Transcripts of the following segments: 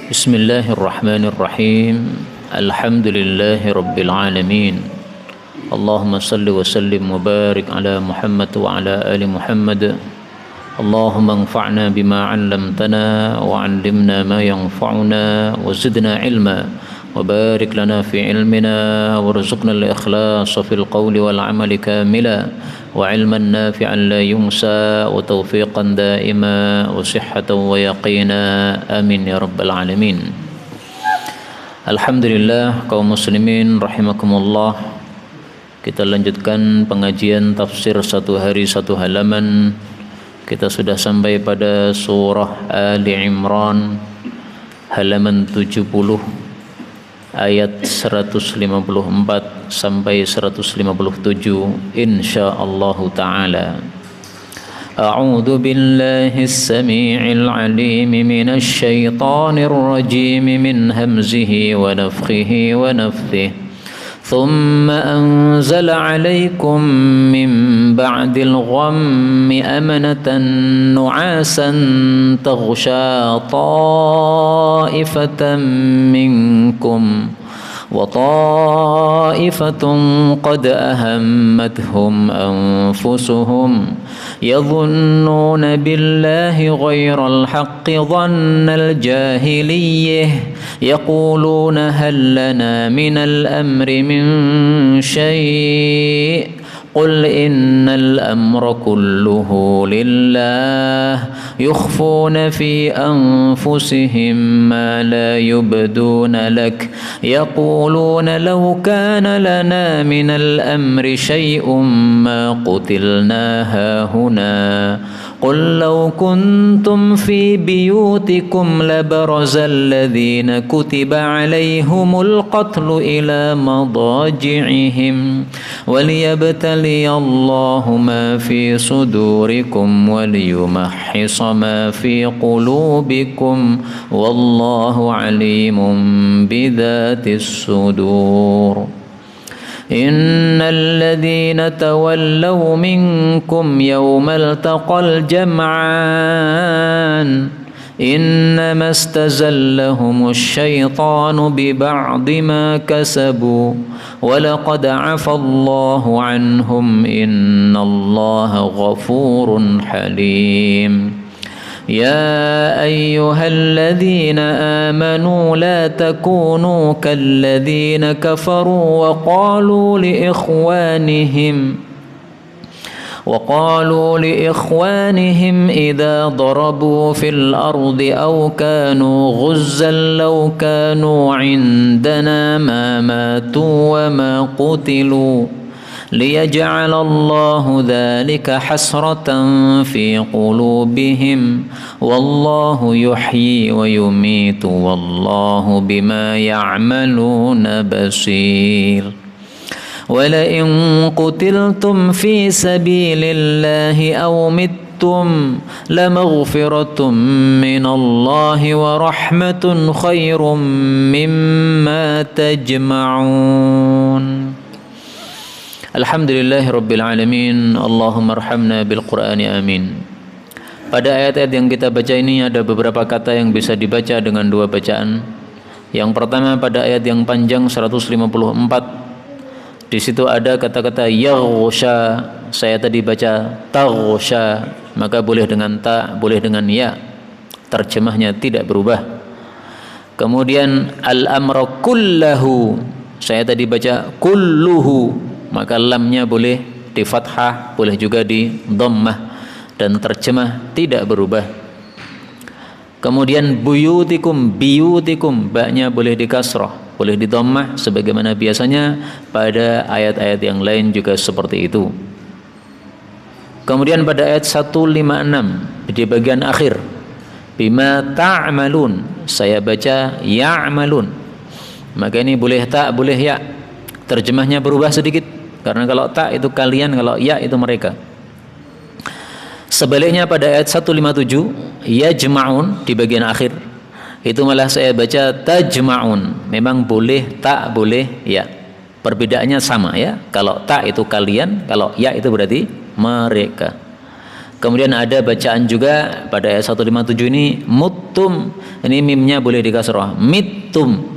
Bismillahirrahmanirrahim. Alhamdulillahi rabbil alamin. Allahumma salli wa sallim wa barik ala Muhammad wa ala ali Muhammad. Allahumma anfa'na bima 'allamtana wa 'allimna ma yanfa'una wa zidna ilma wa barik lana fi ilmina warzuqna al-ikhlasa fil qawli wal 'amali kamila wa 'ilman nafi'an la yunsa wa tawfiqan daima wa sihhatan wa yaqina amin ya rabbal alamin. Alhamdulillah kaum muslimin rahimakumullah. Kita lanjutkan pengajian tafsir satu hari satu halaman. Kita sudah sampai pada surah Ali Imran halaman 70 ayat 154 sampai 157 insyaallah taala. A'udzu billahi as-sami'il 'alim minasy syaithanir rajim min hamzihi wa nafthihi wa nafthihi. ثم أنزل عليكم من بعد الغم أمنة نعاسا تغشى طائفة منكم وطائفة قد أهمتهم أنفسهم يظنون بالله غير الحق ظن الجاهلية يقولون هل لنا من الأمر من شيء قل إن الأمر كله لله يخفون في أنفسهم ما لا يبدون لك يقولون لو كان لنا من الأمر شيء ما قتلنا هاهنا قل لو كنتم في بيوتكم لبرز الذين كتب عليهم القتل إلى مضاجعهم وليبتلي الله ما في صدوركم وليمحص ما في قلوبكم والله عليم بذات الصدور. إن الذين تولوا منكم يوم التقى الجمعان إنما استزلهم الشيطان ببعض ما كسبوا ولقد عفى الله عنهم إن الله غفور حليم. يا أيها الذين آمنوا لا تكونوا كالذين كفروا وقالوا لإخوانهم إذا ضربوا في الأرض أو كانوا غزا لو كانوا عندنا ما ماتوا وما قتلوا ليجعل الله ذلك حسرة في قلوبهم والله يحيي ويميت والله بما يعملون بصير. ولئن قتلتم في سبيل الله أو متم لمغفرة من الله ورحمة خير مما تجمعون. Alhamdulillahi rabbil alamin. Allahumma arhamna bil Qur'ani amin. Pada ayat-ayat yang kita baca ini ada beberapa kata yang bisa dibaca dengan dua bacaan. Yang pertama pada ayat yang panjang 154, di situ ada kata-kata yaghsha. Saya tadi baca taghsha, maka boleh dengan ta, boleh dengan ya. Terjemahnya tidak berubah. Kemudian al-amra kullahu. Saya tadi baca kulluhu, maka lamnya boleh di fathah, boleh juga di dhammah, dan terjemah tidak berubah. Kemudian buyutikum, biyutikum, ba-nya boleh di kasrah, boleh di dhammah sebagaimana biasanya pada ayat-ayat yang lain juga seperti itu. Kemudian pada ayat 156 di bagian akhir, bima ta'malun, saya baca ya'malun, maka ini boleh ta, boleh ya. Terjemahnya berubah sedikit, karena kalau ta itu kalian, kalau ya itu mereka. Sebaliknya pada ayat 157 yajma'un di bagian akhir, itu malah saya baca tajma'un. Memang boleh ta, boleh ya. Perbedaannya sama ya. Kalau ta itu kalian, kalau ya itu berarti mereka. Kemudian ada bacaan juga pada ayat 157 ini muttum, ini mimnya boleh dikasrah, mittum.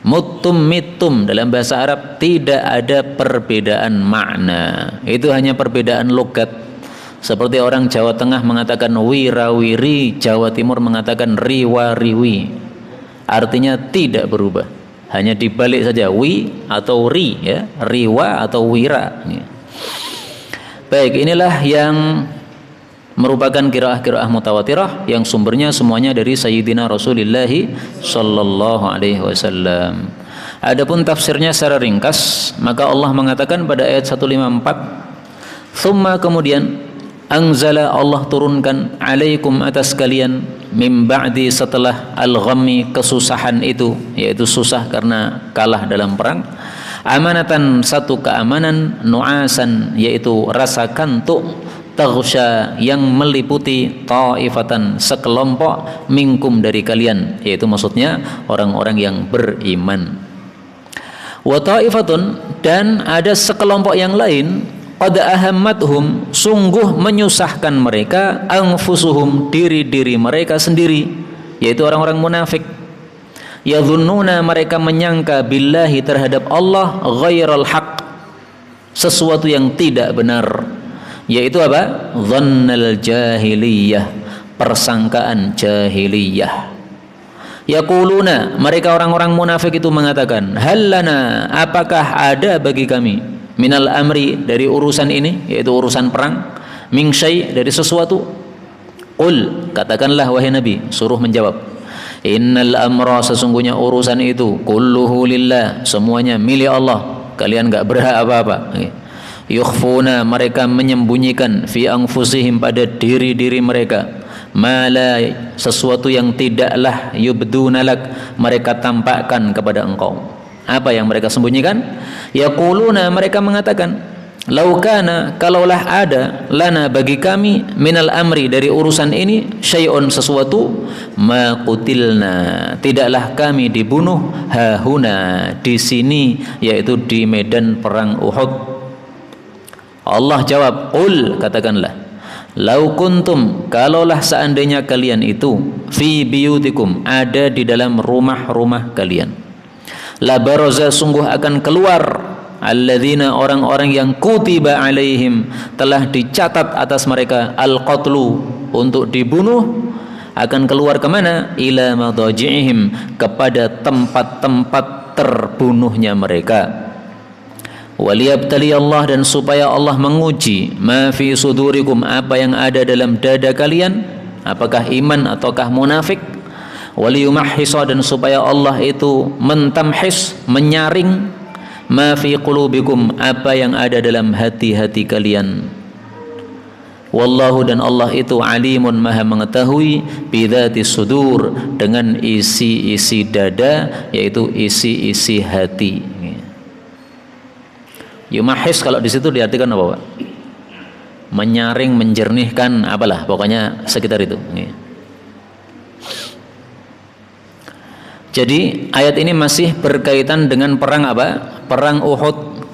Muttum mittum dalam bahasa Arab tidak ada perbedaan makna. Itu hanya perbedaan logat. Seperti orang Jawa Tengah mengatakan wirawiri, Jawa Timur mengatakan riwa-riwi. Artinya tidak berubah. Hanya dibalik saja wi atau ri ya, riwa atau wira. Baik, inilah yang merupakan qiraah-qiraah mutawatirah yang sumbernya semuanya dari Sayyidina Rasulullah sallallahu alaihi wasallam. Adapun tafsirnya secara ringkas, maka Allah mengatakan pada ayat 154, "Tsumma kemudian anzala Allah turunkan alaikum atas kalian mim ba'di setelah al-ghammi kesusahan itu, yaitu susah karena kalah dalam perang, amanatan satu keamanan, nu'asan yaitu rasa kantuk, taghsha yang meliputi ta'ifatan sekelompok minkum dari kalian, yaitu maksudnya orang-orang yang beriman. Wa ta'ifatun dan ada sekelompok yang lain, qad ahammathum sungguh menyusahkan mereka, anfusuhum diri-diri mereka sendiri, yaitu orang-orang munafik. Yadhunnuna mereka menyangka billahi terhadap Allah ghairal haq sesuatu yang tidak benar, yaitu apa? Dhannal jahiliyah, persangkaan jahiliyah. Yaquluna mereka orang-orang munafik itu mengatakan, hallana apakah ada bagi kami minal amri dari urusan ini, yaitu urusan perang, min syai dari sesuatu. Qul katakanlah wahai Nabi, suruh menjawab, innal amra sesungguhnya urusan itu kulluhu lillah semuanya milik Allah, kalian enggak berhak apa-apa. Yukhfuna mereka menyembunyikan fi anfusihim pada diri-diri mereka, mala sesuatu yang tidaklah yubdunalak mereka tampakkan kepada engkau. Apa yang mereka sembunyikan? Yaquluna mereka mengatakan, laukana kalaulah ada lana bagi kami minal amri dari urusan ini syai'un sesuatu, ma qutilna tidaklah kami dibunuh hahuna di sini, yaitu di medan perang Uhud. Allah jawab, qul katakanlah, lau kuntum kalaulah seandainya kalian itu fi biyutikum ada di dalam rumah-rumah kalian, la baraza sungguh akan keluar alladzina orang-orang yang kutiba alaihim telah dicatat atas mereka al-qatlu untuk dibunuh, akan keluar kemana? Ila madaji'ihim kepada tempat-tempat terbunuhnya mereka. Waliyabtali Allah dan supaya Allah menguji ma fi sudurikum apa yang ada dalam dada kalian, apakah iman ataukah munafik. Waliyumahhisa dan supaya Allah itu mentamhis menyaring ma fi qulubikum apa yang ada dalam hati-hati kalian. Wallahu dan Allah itu alimun maha mengetahui bidzatis sudur dengan isi-isi dada, yaitu isi-isi hati. Yumahhis kalau di situ diartikan apa, Pak? Menyaring, menjernihkan, apalah pokoknya sekitar itu. Jadi ayat ini masih berkaitan dengan perang apa? Perang Uhud.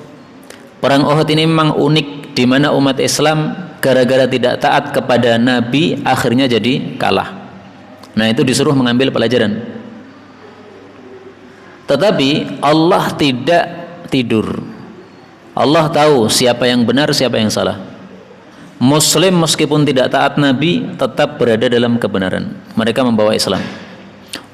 Perang Uhud ini memang unik, di mana umat Islam gara-gara tidak taat kepada Nabi akhirnya jadi kalah. Nah, itu disuruh mengambil pelajaran. Tetapi Allah tidak tidur. Allah tahu siapa yang benar, siapa yang salah. Muslim meskipun tidak taat Nabi tetap berada dalam kebenaran. Mereka membawa Islam.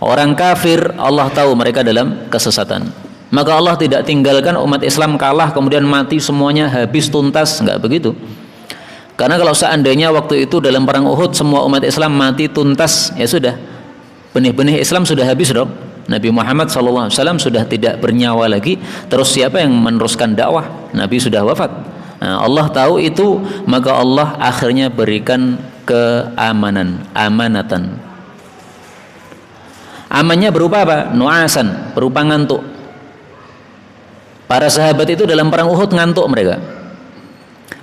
Orang kafir Allah tahu mereka dalam kesesatan. Maka Allah tidak tinggalkan umat Islam kalah kemudian mati semuanya habis tuntas, enggak begitu. Karena kalau seandainya waktu itu dalam perang Uhud semua umat Islam mati tuntas, ya sudah, benih-benih Islam sudah habis dong. Nabi Muhammad SAW sudah tidak bernyawa lagi. Terus siapa yang meneruskan dakwah? Nabi sudah wafat. Nah, Allah tahu itu, maka Allah akhirnya berikan keamanan, amanatan. Amannya berupa apa? Nu'asan, berupa ngantuk. Para sahabat itu dalam perang Uhud ngantuk mereka.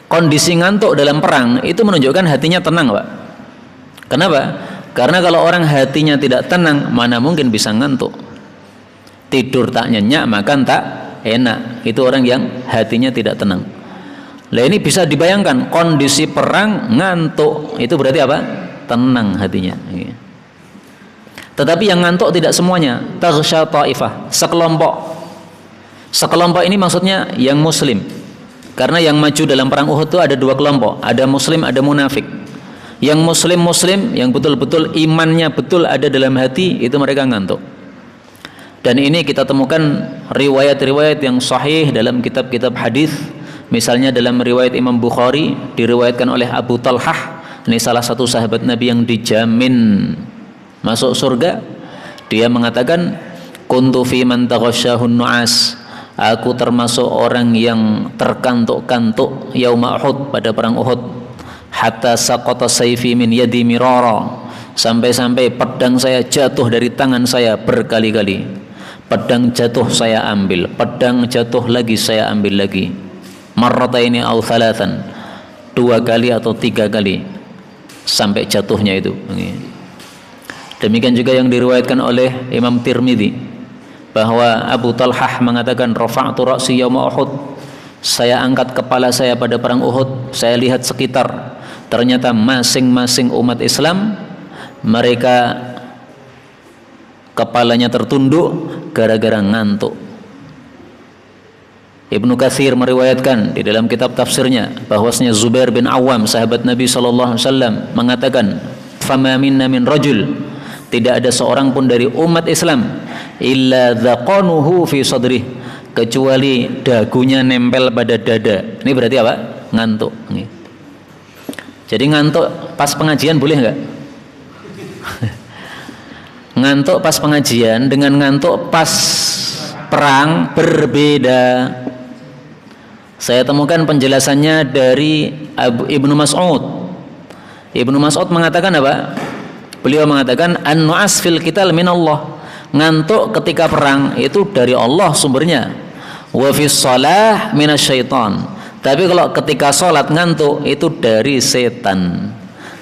Kondisi ngantuk dalam perang itu menunjukkan hatinya tenang, Pak. Kenapa? Karena kalau orang hatinya tidak tenang, mana mungkin bisa ngantuk. Tidur tak nyenyak, makan tak enak. Itu orang yang hatinya tidak tenang. Lah ini bisa dibayangkan kondisi perang ngantuk itu berarti apa? Tenang hatinya. Tetapi yang ngantuk tidak semuanya. Taghsha ta'ifah, sekelompok. Sekelompok ini maksudnya yang muslim. Karena yang maju dalam perang Uhud itu ada dua kelompok, ada muslim, ada munafik. Yang muslim yang betul-betul imannya betul ada dalam hati, itu mereka ngantuk. Dan ini kita temukan riwayat-riwayat yang sahih dalam kitab-kitab hadis. Misalnya dalam riwayat Imam Bukhari diriwayatkan oleh Abu Talhah, ini salah satu sahabat Nabi yang dijamin masuk surga. Dia mengatakan, kuntu fi man taghashahun nu'as, aku termasuk orang yang terkantuk-kantuk yauma Uhud, pada perang Uhud. Hatta saqata sayfi min yadi mirara, sampai-sampai pedang saya jatuh dari tangan saya berkali-kali. Pedang jatuh saya ambil, pedang jatuh lagi saya ambil lagi. Marrataini aw thalathan, 2 kali atau 3 kali sampai jatuhnya itu. Demikian juga yang diriwayatkan oleh Imam Tirmidzi bahwa Abu Talhah mengatakan, rafa'tu ra'si yauma Uhud, saya angkat kepala saya pada perang Uhud, saya lihat sekitar, ternyata masing-masing umat Islam mereka kepalanya tertunduk gara-gara ngantuk. Ibnu Katsir meriwayatkan di dalam kitab tafsirnya bahwasanya Zubair bin Awam, sahabat Nabi sallallahu alaihi wasallam, mengatakan, "Fama minna min rajul", tidak ada seorang pun dari umat Islam, illa dzaqanuhu fi sadrih, kecuali dagunya nempel pada dada. Ini berarti apa? Ngantuk. Jadi ngantuk pas pengajian boleh enggak? Ngantuk pas pengajian dengan ngantuk pas perang berbeda. Saya temukan penjelasannya dari Ibnu Mas'ud. Ibnu Mas'ud mengatakan apa? Beliau mengatakan, an-nu'as fil qital minallah, ngantuk ketika perang itu dari Allah sumbernya. Wa fis shalah minasyaiton, tapi kalau ketika sholat ngantuk itu dari setan.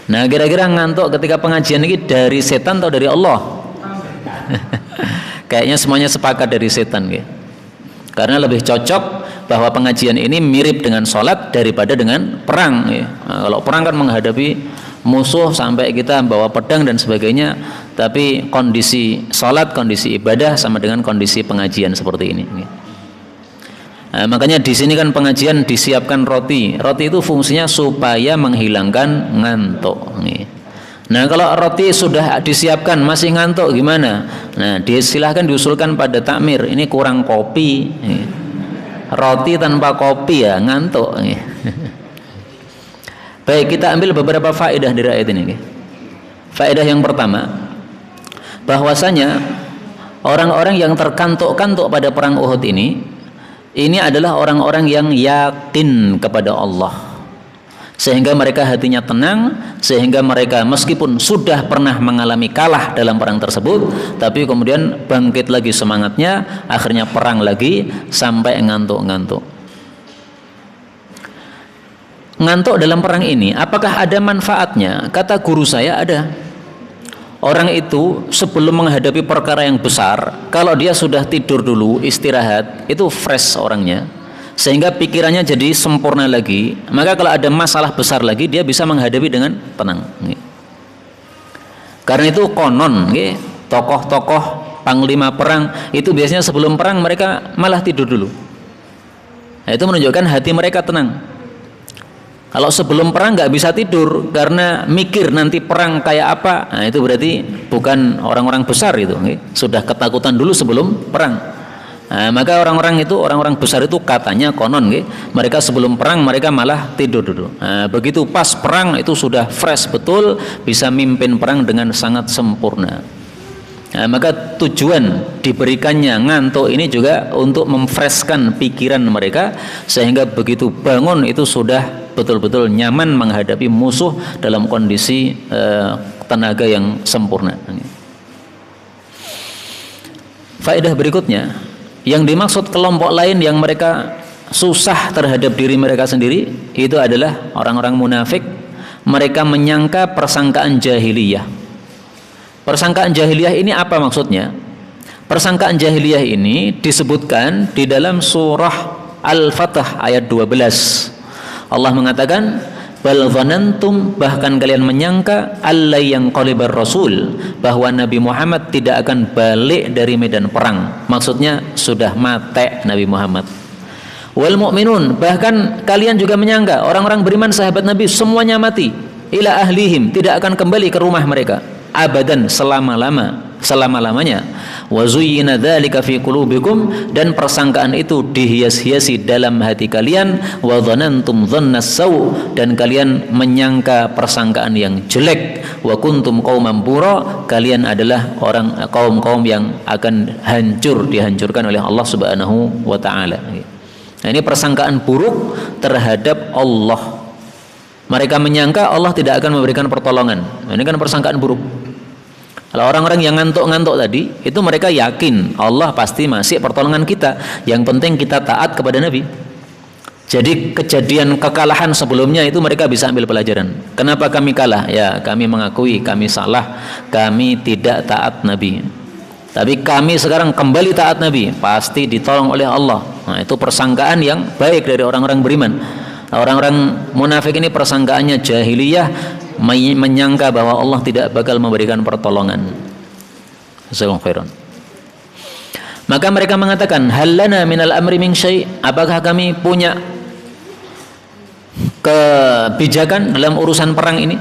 Nah, kira-kira ngantuk ketika pengajian ini dari setan atau dari Allah? Kayaknya semuanya sepakat dari setan, gitu. Karena lebih cocok bahwa pengajian ini mirip dengan sholat daripada dengan perang, ya. Nah, kalau perang kan menghadapi musuh sampai kita bawa pedang dan sebagainya, tapi kondisi sholat, kondisi ibadah sama dengan kondisi pengajian seperti ini, ya. Nah, makanya di sini kan pengajian disiapkan roti. Roti itu fungsinya supaya menghilangkan ngantuk, ya. Nah, kalau roti sudah disiapkan masih ngantuk gimana? Nah, silahkan diusulkan pada takmir, ini kurang kopi, ya. Roti tanpa kopi ya ngantuk, ya. Baik, kita ambil beberapa faedah dari ayat ini. Faedah yang pertama, bahwasanya orang-orang yang terkantuk-kantuk pada perang Uhud ini adalah orang-orang yang yakin kepada Allah, sehingga mereka hatinya tenang, sehingga mereka meskipun sudah pernah mengalami kalah dalam perang tersebut, tapi kemudian bangkit lagi semangatnya, akhirnya perang lagi sampai ngantuk-ngantuk. Ngantuk dalam perang ini apakah ada manfaatnya? Kata guru saya ada. Orang itu sebelum menghadapi perkara yang besar, kalau dia sudah tidur dulu, istirahat, itu fresh orangnya, sehingga pikirannya jadi sempurna lagi. Maka kalau ada masalah besar lagi, dia bisa menghadapi dengan tenang. Karena itu konon, tokoh-tokoh panglima perang itu biasanya sebelum perang mereka malah tidur dulu. Nah, itu menunjukkan hati mereka tenang. Kalau sebelum perang nggak bisa tidur karena mikir nanti perang kayak apa, nah itu berarti bukan orang-orang besar itu, sudah ketakutan dulu sebelum perang. Nah, maka orang-orang besar itu katanya konon, mereka sebelum perang mereka malah tidur dulu. Nah, begitu pas perang itu sudah fresh betul, bisa mimpin perang dengan sangat sempurna. Nah, maka tujuan diberikannya ngantuk ini juga untuk memfreshkan pikiran mereka, sehingga begitu bangun itu sudah betul-betul nyaman menghadapi musuh dalam kondisi tenaga yang sempurna. Faedah berikutnya, yang dimaksud kelompok lain yang mereka susah terhadap diri mereka sendiri, itu adalah orang-orang munafik. Mereka menyangka persangkaan jahiliyah. Persangkaan jahiliyah ini apa maksudnya? Persangkaan jahiliyah ini disebutkan di dalam surah Al-Fatah ayat 12. Allah mengatakan, bal dhanantum, bahkan kalian menyangka, allai yanqalibar rasul, bahwa Nabi Muhammad tidak akan balik dari medan perang. Maksudnya sudah mati Nabi Muhammad. Wal mu'minun, bahkan kalian juga menyangka orang-orang beriman sahabat Nabi semuanya mati, ila ahlihim, tidak akan kembali ke rumah mereka abadan, selama-lamanya. Wa zuyyina dzalika fi qulubikum, dan persangkaan itu dihias-hiasi dalam hati kalian. Wa dhanantum dhannas saw, dan kalian menyangka persangkaan yang jelek. Wa kuntum qauman bura, kalian adalah kaum-kaum yang akan dihancurkan oleh Allah Subhanahu wa taala. Nah, ini persangkaan buruk terhadap Allah. Mereka menyangka Allah tidak akan memberikan pertolongan. Nah, ini kan persangkaan buruk. Kalau orang-orang yang ngantuk-ngantuk tadi, itu mereka yakin Allah pasti masih pertolongan kita. Yang penting kita taat kepada Nabi. Jadi kejadian kekalahan sebelumnya itu mereka bisa ambil pelajaran. Kenapa kami kalah? Ya, kami mengakui kami salah, kami tidak taat Nabi. Tapi kami sekarang kembali taat Nabi, pasti ditolong oleh Allah. Nah, itu persangkaan yang baik dari orang-orang beriman. Orang-orang munafik ini persangkaannya jahiliyah, menyangka bahwa Allah tidak bakal memberikan pertolongan. Maka mereka mengatakan, hal lana minal amri min syai', apakah kami punya kebijakan dalam urusan perang ini?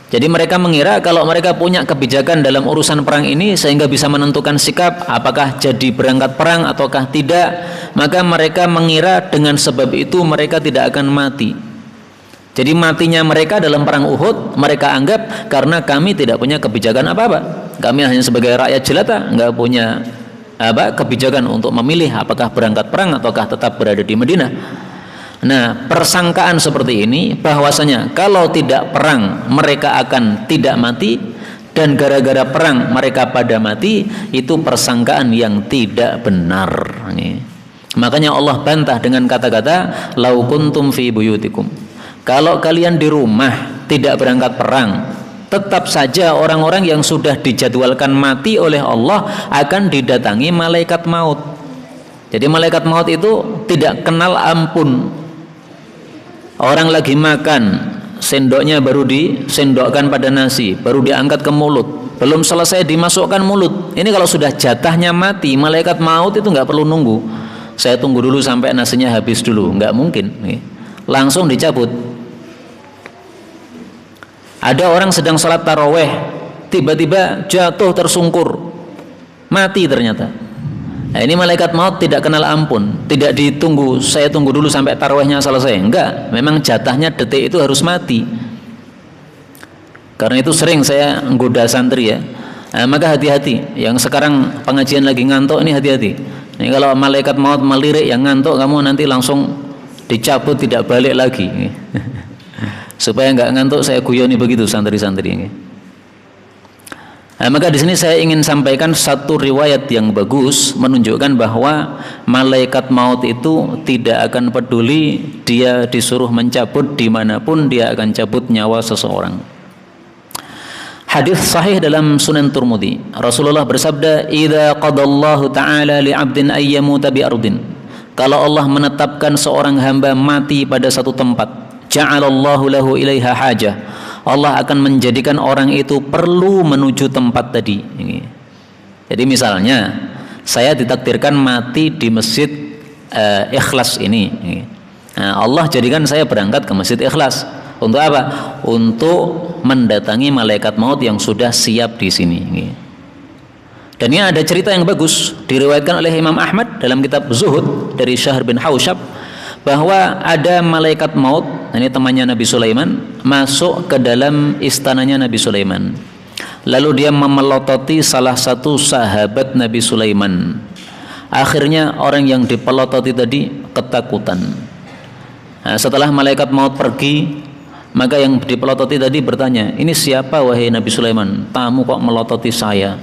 Jadi mereka mengira kalau mereka punya kebijakan dalam urusan perang ini sehingga bisa menentukan sikap apakah jadi berangkat perang ataukah tidak, maka mereka mengira dengan sebab itu mereka tidak akan mati. Jadi matinya mereka dalam perang Uhud mereka anggap karena kami tidak punya kebijakan apa-apa. Kami hanya sebagai rakyat jelata, nggak punya kebijakan untuk memilih apakah berangkat perang ataukah tetap berada di Madinah. Nah, persangkaan seperti ini bahwasanya kalau tidak perang mereka akan tidak mati, dan gara-gara perang mereka pada mati, itu persangkaan yang tidak benar. Makanya Allah bantah dengan kata-kata lau kuntum fi buyutikum, kalau kalian di rumah tidak berangkat perang, tetap saja orang-orang yang sudah dijadwalkan mati oleh Allah akan didatangi malaikat maut. Jadi malaikat maut itu tidak kenal ampun. Orang lagi makan, sendoknya baru disendokkan pada nasi, baru diangkat ke mulut, belum selesai dimasukkan mulut. Ini kalau sudah jatahnya mati, malaikat maut itu nggak perlu nunggu. Saya tunggu dulu sampai nasinya habis dulu, nggak mungkin. Langsung dicabut. Ada orang sedang salat taraweh, tiba-tiba jatuh tersungkur, mati ternyata. Nah, ini malaikat maut tidak kenal ampun, tidak ditunggu, saya tunggu dulu sampai tarawihnya selesai. Enggak, memang jatahnya detik itu harus mati. Karena itu sering saya menggoda santri ya. Nah, maka hati-hati, yang sekarang pengajian lagi ngantuk ini hati-hati. Ini kalau malaikat maut melirik yang ngantuk, kamu nanti langsung dicabut, tidak balik lagi. Supaya enggak ngantuk saya guyoni begitu santri-santri ini. Nah, maka di sini saya ingin sampaikan satu riwayat yang bagus menunjukkan bahwa malaikat maut itu tidak akan peduli dia disuruh mencabut dimanapun, dia akan cabut nyawa seseorang. Hadis sahih dalam Sunan Tirmidzi, Rasulullah bersabda, "Idza qadallahu ta'ala li'abdin ayyamuta bi ardin." Kalau Allah menetapkan seorang hamba mati pada satu tempat, ja'alallahu lahu ilaiha hajah. Allah akan menjadikan orang itu perlu menuju tempat tadi. Jadi misalnya saya ditakdirkan mati di masjid Ikhlas ini. Nah, Allah jadikan saya berangkat ke masjid Ikhlas. Untuk apa? Untuk mendatangi malaikat maut yang sudah siap di sini. Dan ini ada cerita yang bagus diriwayatkan oleh Imam Ahmad dalam kitab Zuhud dari Syahr bin Hausyab, bahwa ada malaikat maut, ini temannya Nabi Sulaiman, masuk ke dalam istananya Nabi Sulaiman. Lalu dia memelototi salah satu sahabat Nabi Sulaiman. Akhirnya orang yang dipelototi tadi ketakutan. Nah, setelah malaikat maut pergi, maka yang dipelototi tadi bertanya, "Ini siapa wahai Nabi Sulaiman? Tamu kok melototi saya?"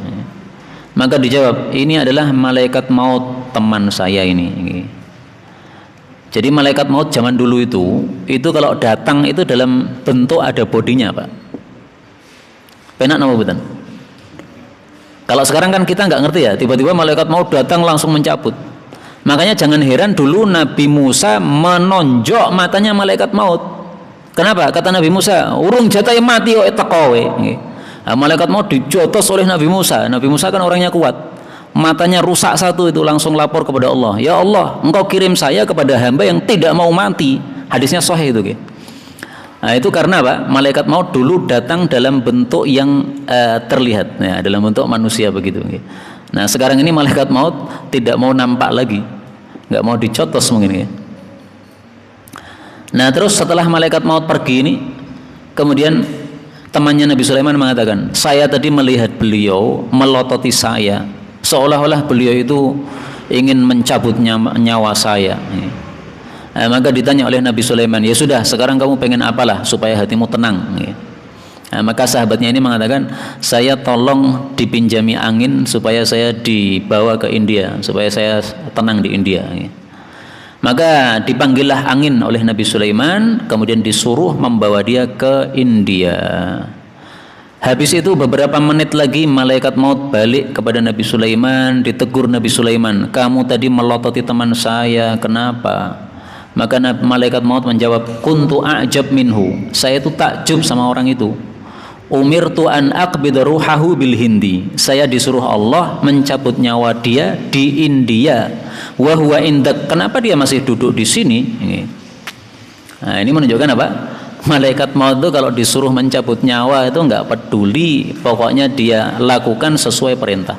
Maka dijawab, "Ini adalah malaikat maut teman saya ini." Jadi malaikat maut zaman dulu itu kalau datang itu dalam bentuk ada bodinya, Pak. Penak nama bukan? Kalau sekarang kan kita nggak ngerti ya, tiba-tiba malaikat maut datang langsung mencabut. Makanya jangan heran dulu Nabi Musa menonjok matanya malaikat maut. Kenapa? Kata Nabi Musa, urung jatai mati kok tekowe. Malaikat maut dijotos oleh Nabi Musa. Nabi Musa kan orangnya kuat. Matanya rusak satu, itu langsung lapor kepada Allah. Ya Allah, engkau kirim saya kepada hamba yang tidak mau mati. Hadisnya sahih itu. Nah, itu karena apa? Malaikat maut dulu datang dalam bentuk yang terlihat, ya, dalam bentuk manusia begitu. Nah, sekarang ini malaikat maut tidak mau nampak lagi, nggak mau dicotos mungkin. Ya. Nah, terus setelah malaikat maut pergi ini, kemudian temannya Nabi Sulaiman mengatakan, saya tadi melihat beliau melototi saya, seolah-olah beliau itu ingin mencabut nyawa saya. Nah, maka ditanya oleh Nabi Sulaiman, ya sudah, sekarang kamu pengen apalah supaya hatimu tenang. Nah, maka sahabatnya ini mengatakan, saya tolong dipinjami angin supaya saya dibawa ke India, supaya saya tenang di India. Maka dipanggillah angin oleh Nabi Sulaiman, kemudian disuruh membawa dia ke India. Habis itu beberapa menit lagi malaikat maut balik kepada Nabi Sulaiman, ditegur Nabi Sulaiman, kamu tadi melototi teman saya, kenapa? Maka malaikat maut menjawab, kuntu a'jab minhu, saya itu takjub sama orang itu. Umirtu an aqbid ruhahu bil Hindi, saya disuruh Allah mencabut nyawa dia di India. Wa huwa indak, kenapa dia masih duduk di sini? Nah, ini menunjukkan apa? Malaikat maut itu kalau disuruh mencabut nyawa itu enggak peduli, pokoknya dia lakukan sesuai perintah.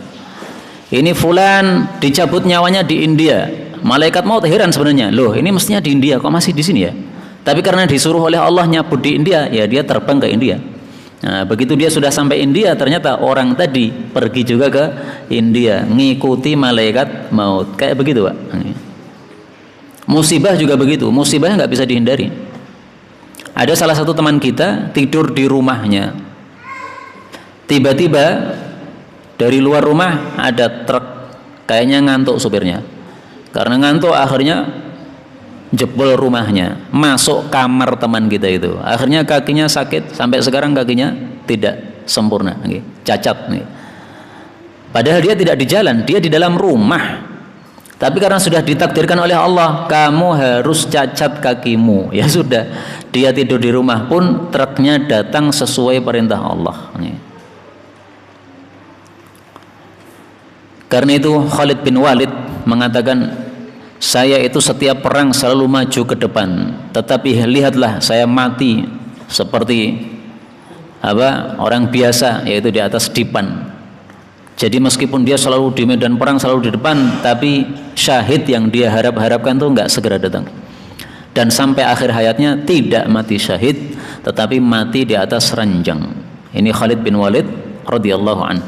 Ini fulan dicabut nyawanya di India. Malaikat maut heran sebenarnya, loh ini mestinya di India, kok masih di sini ya? Tapi karena disuruh oleh Allah nyabut di India, ya dia terbang ke India. Nah, begitu dia sudah sampai India, ternyata orang tadi pergi juga ke India, ngikuti malaikat maut. Kayak begitu, Pak. Musibah juga begitu, musibahnya nggak bisa dihindari. Ada salah satu teman kita tidur di rumahnya, tiba-tiba dari luar rumah ada truk, kayaknya ngantuk supirnya. Karena ngantuk akhirnya jebol rumahnya, masuk kamar teman kita itu. Akhirnya kakinya sakit, sampai sekarang kakinya tidak sempurna, cacat. Padahal dia tidak di jalan, dia di dalam rumah. Tapi karena sudah ditakdirkan oleh Allah, kamu harus cacat kakimu. Ya sudah, dia tidur di rumah pun truknya datang sesuai perintah Allah. Karena itu Khalid bin Walid mengatakan, saya itu setiap perang selalu maju ke depan, tetapi lihatlah saya mati seperti orang biasa, yaitu di atas dipan. Jadi meskipun dia selalu di medan perang, selalu di depan, tapi syahid yang dia harapkan itu enggak segera datang. Dan sampai akhir hayatnya tidak mati syahid, tetapi mati di atas ranjang. Ini Khalid bin Walid radhiyallahu anhu.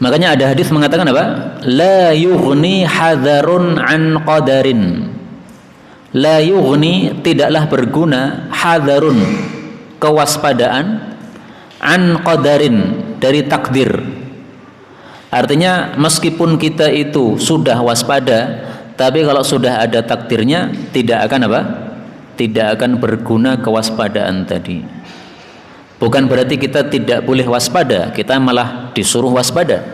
Makanya ada hadis mengatakan apa? La yughni hadharun an qadarin. La yughni, tidaklah berguna, hadharun, kewaspadaan, an qadarin, dari takdir. Artinya meskipun kita itu sudah waspada, tapi kalau sudah ada takdirnya tidak akan apa? Tidak akan berguna kewaspadaan tadi. Bukan berarti kita tidak boleh waspada, kita malah disuruh waspada.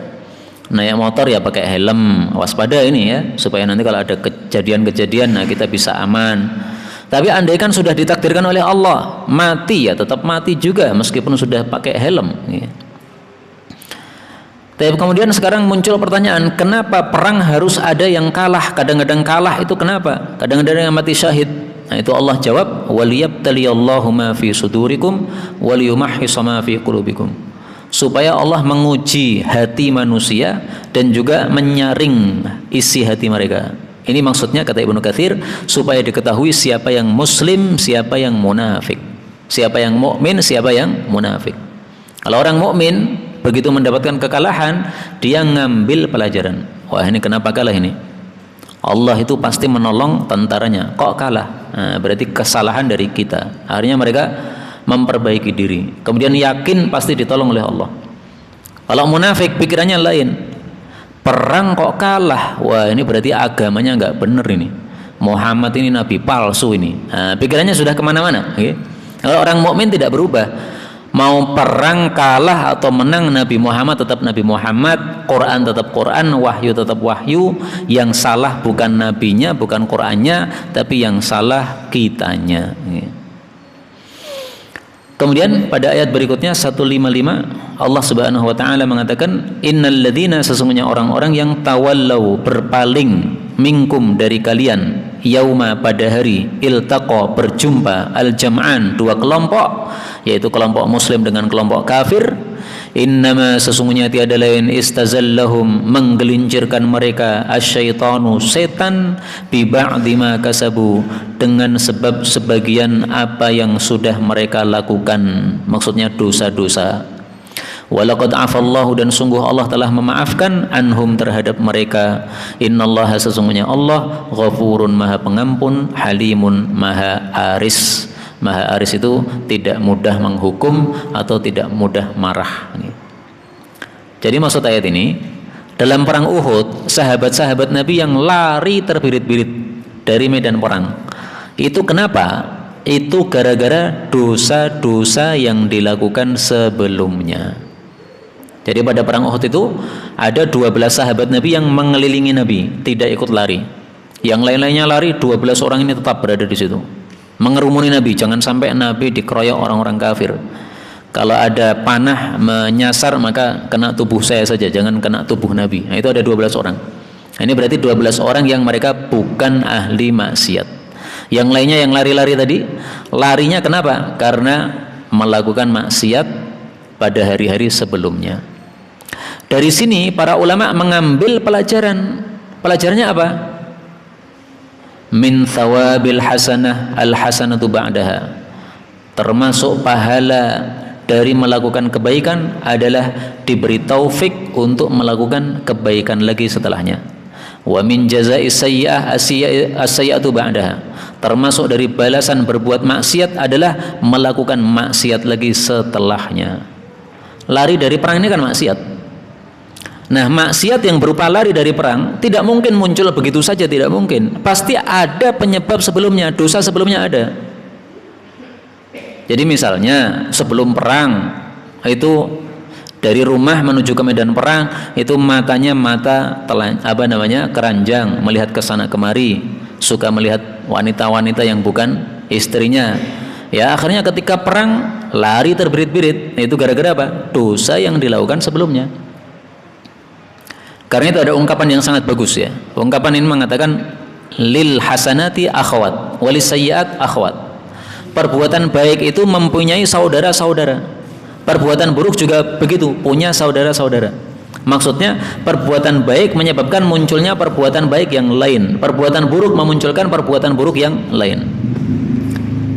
Naik motor ya pakai helm, waspada ini ya, supaya nanti kalau ada kejadian-kejadian nah kita bisa aman. Tapi andaikan sudah ditakdirkan oleh Allah mati, ya tetap mati juga meskipun sudah pakai helm. Ya. Tapi kemudian sekarang muncul pertanyaan, kenapa perang harus ada yang kalah? Kadang-kadang kalah itu kenapa? Kadang-kadang yang mati syahid. Nah itu Allah jawab, waliyabtaliyallahu ma fi sudurikum waliyumahhisa ma fi qulubikum, supaya Allah menguji hati manusia dan juga menyaring isi hati mereka. Ini maksudnya kata Ibnu Katsir, supaya diketahui siapa yang muslim, siapa yang munafik, siapa yang mukmin, siapa yang munafik. Kalau orang mukmin begitu mendapatkan kekalahan, dia ngambil pelajaran. Wah, ini kenapa kalah ini? Allah itu pasti menolong tentaranya. Kok kalah? Nah, berarti kesalahan dari kita. Akhirnya mereka memperbaiki diri. Kemudian yakin pasti ditolong oleh Allah. Kalau munafik pikirannya lain. Perang kok kalah? Wah, ini berarti agamanya nggak benar ini. Muhammad ini nabi palsu ini. Nah, pikirannya sudah kemana-mana. Okay? Kalau orang mukmin tidak berubah. Mau perang kalah atau menang, Nabi Muhammad tetap Nabi Muhammad, Quran tetap Quran, wahyu tetap wahyu. Yang salah bukan nabinya, bukan Qurannya, tapi yang salah kitanya. Kemudian pada ayat berikutnya 155 Allah Subhanahu wa taala mengatakan, innal ladzina, sesungguhnya orang-orang yang tawallau, berpaling, minkum, dari kalian, yauma, pada hari, iltaqa, berjumpa, al-jam'an, dua kelompok, yaitu kelompok muslim dengan kelompok kafir. Innama, sesungguhnya tiada lain, istazallahum, menggelincirkan mereka, asyaitanu, setan, bi ba'di ma kasabu, dengan sebab sebagian apa yang sudah mereka lakukan, maksudnya dosa-dosa. Walaqad afallahu, dan sungguh Allah telah memaafkan, anhum, terhadap mereka. Innallaha, sesungguhnya Allah, ghafurun, maha pengampun, halimun, maha aris. Maha aris itu tidak mudah menghukum atau tidak mudah marah. Jadi maksud ayat ini, dalam perang Uhud, sahabat-sahabat Nabi yang lari terbirit-birit dari medan perang, itu kenapa? Itu gara-gara dosa-dosa yang dilakukan sebelumnya. Jadi pada perang Uhud itu ada 12 sahabat Nabi yang mengelilingi Nabi, tidak ikut lari. Yang lain-lainnya lari, 12 orang ini tetap berada di situ, mengerumuni Nabi, jangan sampai Nabi dikeroyok orang-orang kafir. Kalau ada panah menyasar maka kena tubuh saya saja, jangan kena tubuh Nabi. Nah, itu ada 12 orang. Ini berarti 12 orang yang mereka bukan ahli maksiat. Yang lainnya yang lari-lari tadi, larinya kenapa? Karena melakukan maksiat pada hari-hari sebelumnya. Dari sini para ulama mengambil pelajaran. Pelajarannya apa? Min thawabil hasanah al hasanatu ba'daha, termasuk pahala dari melakukan kebaikan adalah diberi taufik untuk melakukan kebaikan lagi setelahnya. Wa min jazai sayyi'ah as-sayyi'atu ba'daha, termasuk dari balasan berbuat maksiat adalah melakukan maksiat lagi setelahnya. Lari dari perang ini kan maksiat. Nah, maksiat yang berupa lari dari perang tidak mungkin muncul begitu saja, tidak mungkin. Pasti ada penyebab sebelumnya, dosa sebelumnya ada. Jadi misalnya sebelum perang itu dari rumah menuju ke medan perang itu matanya mata keranjang, melihat ke sana kemari, suka melihat wanita-wanita yang bukan istrinya. Ya, akhirnya ketika perang lari terbirit-birit. Itu gara-gara apa? Dosa yang dilakukan sebelumnya. Karena itu ada ungkapan yang sangat bagus ya. Ungkapan ini mengatakan lil hasanati akhwat walis sayyiat akhwat. Perbuatan baik itu mempunyai saudara-saudara. Perbuatan buruk juga begitu, punya saudara-saudara. Maksudnya perbuatan baik menyebabkan munculnya perbuatan baik yang lain. Perbuatan buruk memunculkan perbuatan buruk yang lain.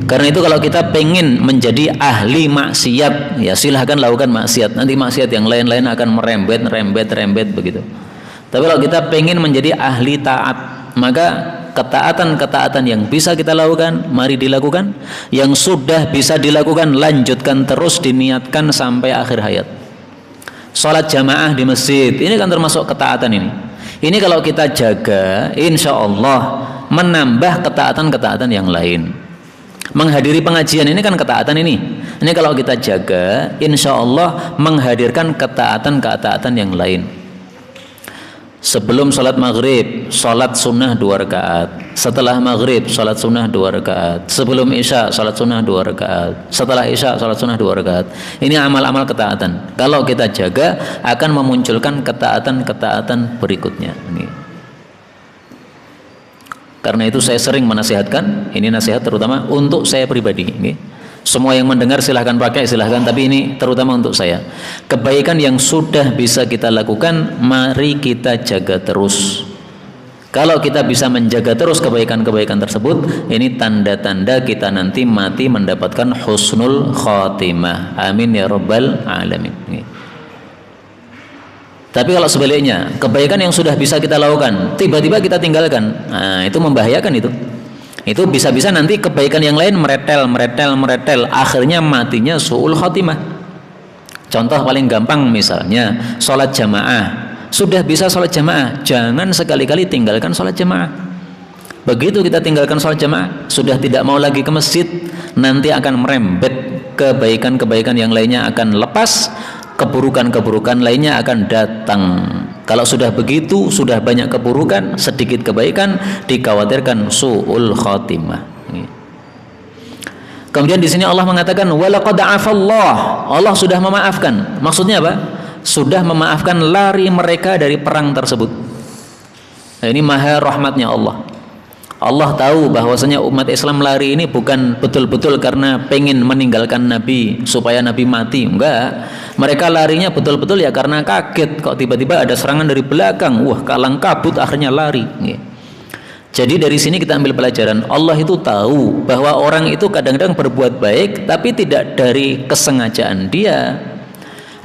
Karena itu kalau kita pengen menjadi ahli maksiat, ya silahkan lakukan maksiat. Nanti maksiat yang lain-lain akan merembet begitu. Tapi kalau kita pengen menjadi ahli taat, maka ketaatan-ketaatan yang bisa kita lakukan, mari dilakukan. Yang sudah bisa dilakukan, lanjutkan terus, diniatkan sampai akhir hayat. Sholat jamaah di masjid, ini kan termasuk ketaatan ini. Ini kalau kita jaga, insya Allah menambah ketaatan-ketaatan yang lain. Menghadiri pengajian ini kan ketaatan ini. Ini kalau kita jaga, insya Allah menghadirkan ketaatan-ketaatan yang lain. Sebelum sholat maghrib, sholat sunnah 2 rakaat. Setelah maghrib, sholat sunnah 2 rakaat. Sebelum isya, sholat sunnah 2 rakaat. Setelah isya, sholat sunnah 2 rakaat. Ini amal-amal ketaatan. Kalau kita jaga, akan memunculkan ketaatan-ketaatan berikutnya. Ini. Karena itu saya sering menasihatkan, ini nasihat terutama untuk saya pribadi. Ini. Semua yang mendengar silahkan pakai, silahkan, tapi ini terutama untuk saya. Kebaikan yang sudah bisa kita lakukan, mari kita jaga terus. Kalau kita bisa menjaga terus kebaikan-kebaikan tersebut, ini tanda-tanda kita nanti mati mendapatkan husnul khotimah. Amin ya rabbal alamin. Ini. Tapi kalau sebaliknya, kebaikan yang sudah bisa kita lakukan, tiba-tiba kita tinggalkan, nah itu membahayakan itu. Itu bisa-bisa nanti kebaikan yang lain meretel, akhirnya matinya su'ul khotimah. Contoh paling gampang misalnya, sholat jamaah. Sudah bisa sholat jamaah, jangan sekali-kali tinggalkan sholat jamaah. Begitu kita tinggalkan sholat jamaah, sudah tidak mau lagi ke masjid, nanti akan merembet kebaikan-kebaikan yang lainnya akan lepas, keburukan-keburukan lainnya akan datang. Kalau sudah begitu, sudah banyak keburukan, sedikit kebaikan, dikhawatirkan su'ul khatimah. Kemudian di sini Allah mengatakan walaqad afallah, Allah sudah memaafkan. Maksudnya apa? Sudah memaafkan lari mereka dari perang tersebut. Nah, ini maha rahmatnya Allah. Allah tahu bahwasanya umat Islam lari ini bukan betul-betul karena pengen meninggalkan Nabi supaya Nabi mati, enggak. Mereka larinya betul-betul ya karena kaget kok tiba-tiba ada serangan dari belakang. Wah, kalang kabut akhirnya lari. Jadi dari sini kita ambil pelajaran, Allah itu tahu bahwa orang itu kadang-kadang berbuat baik tapi tidak dari kesengajaan dia.